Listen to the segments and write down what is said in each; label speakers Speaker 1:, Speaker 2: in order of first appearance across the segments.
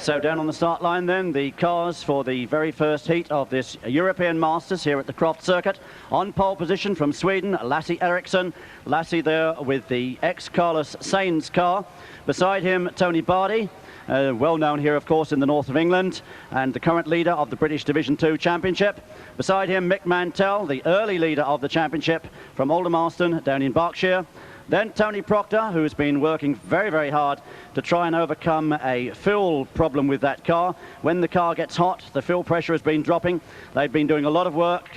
Speaker 1: So down on the start line then, the cars for the very first heat of this European Masters here at the Croft circuit. On pole position from Sweden, Lasse Eriksson. Lasse there with the ex-Carlos Sainz car. Beside him, Tony Bardy, well known here, of course, in the north of England, and the current leader of the British Division 2 Championship. Beside him, Mick Mantell, the early leader of the championship from Aldermaston down in Berkshire. Then Tony Proctor, who's been working very, very hard to try and overcome a fuel problem with that car. When the car gets hot, the fuel pressure has been dropping. They've been doing a lot of work,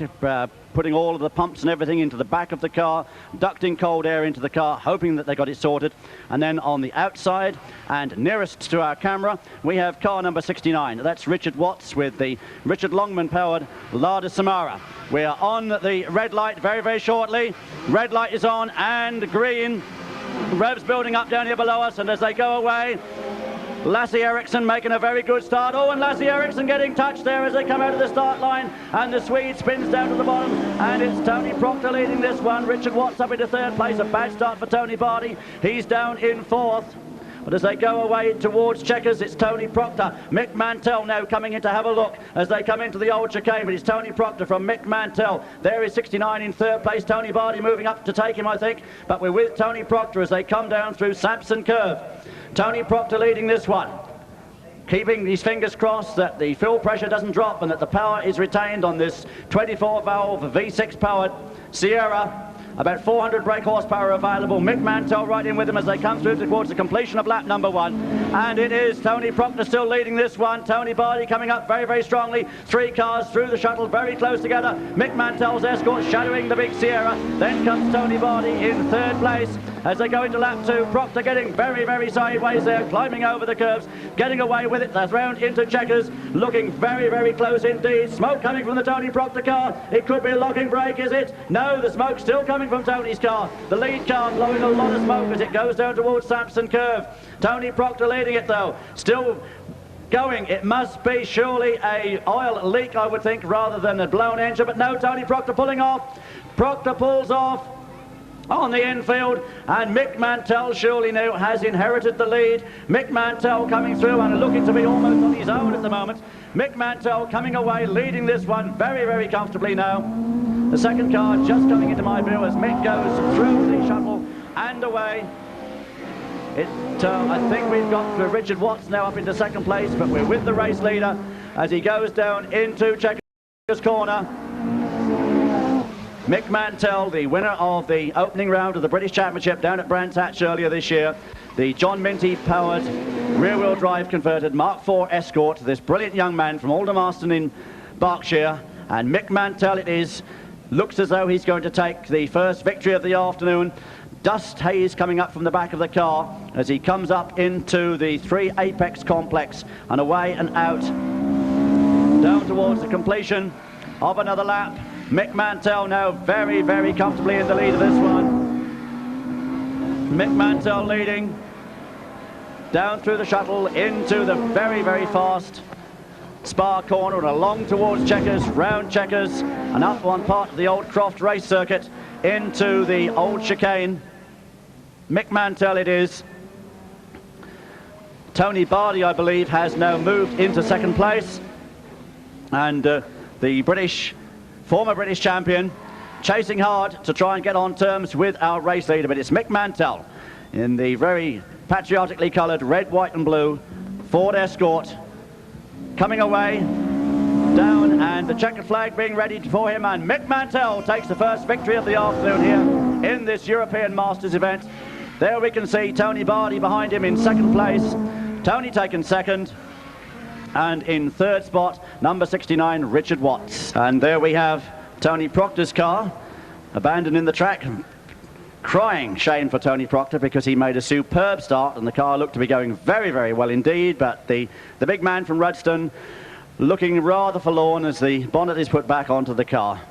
Speaker 1: putting all of the pumps and everything into the back of the car, ducting cold air into the car, hoping that they got it sorted. And then on the outside and nearest to our camera, we have car number 69. That's Richard Watts with the Richard Longman-powered Lada Samara. We are on the red light very, very shortly. Red light is on and green. Revs building up down here below us, and as they go away, Lasse Eriksson making a very good start. Oh, and Lasse Eriksson getting touched there as they come out of the start line, and the Swede spins down to the bottom, and it's Tony Proctor leading this one. Richard Watts up into third place. A bad start for Tony Bardy. He's down in fourth. But as they go away towards checkers, it's Tony Proctor. Mick Mantell now coming in to have a look as they come into the old chicane, but it's Tony Proctor from Mick Mantell. There is 69 in third place. Tony Bardy moving up to take him, I think, but we're with Tony Proctor as they come down through Sampson Curve. Tony Proctor leading this one, keeping his fingers crossed that the fuel pressure doesn't drop and that the power is retained on this 24-valve V6 powered Sierra. About 400 brake horsepower available. Mick Mantell right in with him as they come through towards the completion of lap number 1. And it is Tony Proctor still leading this one. Tony Bardy coming up very, very strongly. 3 cars through the shuttle, very close together. Mick Mantell's escort shadowing the big Sierra. Then comes Tony Bardy in third place. As they go into lap 2, Proctor getting very, very sideways there, climbing over the curves, getting away with it. That's round into checkers, looking very, very close indeed. Smoke coming from the Tony Proctor car. It could be a locking brake, is it? No, the smoke's still coming from Tony's car. The lead car blowing a lot of smoke as it goes down towards Sampson Curve. Tony Proctor leading it though, still going. It must be surely a oil leak, I would think, rather than a blown engine, but no, Tony Proctor pulling off. Proctor pulls off on the infield, and Mick Mantell surely now has inherited the lead. Mick Mantell coming through and looking to be almost on his own at the moment. Mick Mantell coming away, leading this one very, very comfortably now. The second car just coming into my view as Mick goes through the shuttle and away. I think we've got Richard Watts now up into second place, but we're with the race leader as he goes down into checkers corner. Mick Mantell, the winner of the opening round of the British Championship down at Brands Hatch earlier this year. The John Minty-powered, rear-wheel drive converted Mark IV Escort, this brilliant young man from Aldermaston in Berkshire. And Mick Mantell it is. Looks as though he's going to take the first victory of the afternoon. Dust haze coming up from the back of the car as he comes up into the 3 Apex complex and away and out down towards the completion of another lap. Mick Mantell now very, very comfortably in the lead of this one. Mick Mantell leading down through the shuttle into the very, very fast Spa corner and along towards checkers, round checkers, and up one part of the old Croft race circuit into the old chicane. Mick Mantell it is. Tony Bardy, I believe, has now moved into second place, and the former British champion chasing hard to try and get on terms with our race leader, but it's Mick Mantell in the very patriotically coloured red, white and blue Ford Escort coming away down, and the checkered flag being ready for him, and Mick Mantell takes the first victory of the afternoon here in this European Masters event. There we can see Tony Bardy behind him in second place, Tony taken second, and in third spot, number 69, Richard Watts. And there we have Tony Proctor's car, abandoned in the track. Crying shame for Tony Proctor because he made a superb start and the car looked to be going very, very well indeed, but the big man from Rudston looking rather forlorn as the bonnet is put back onto the car.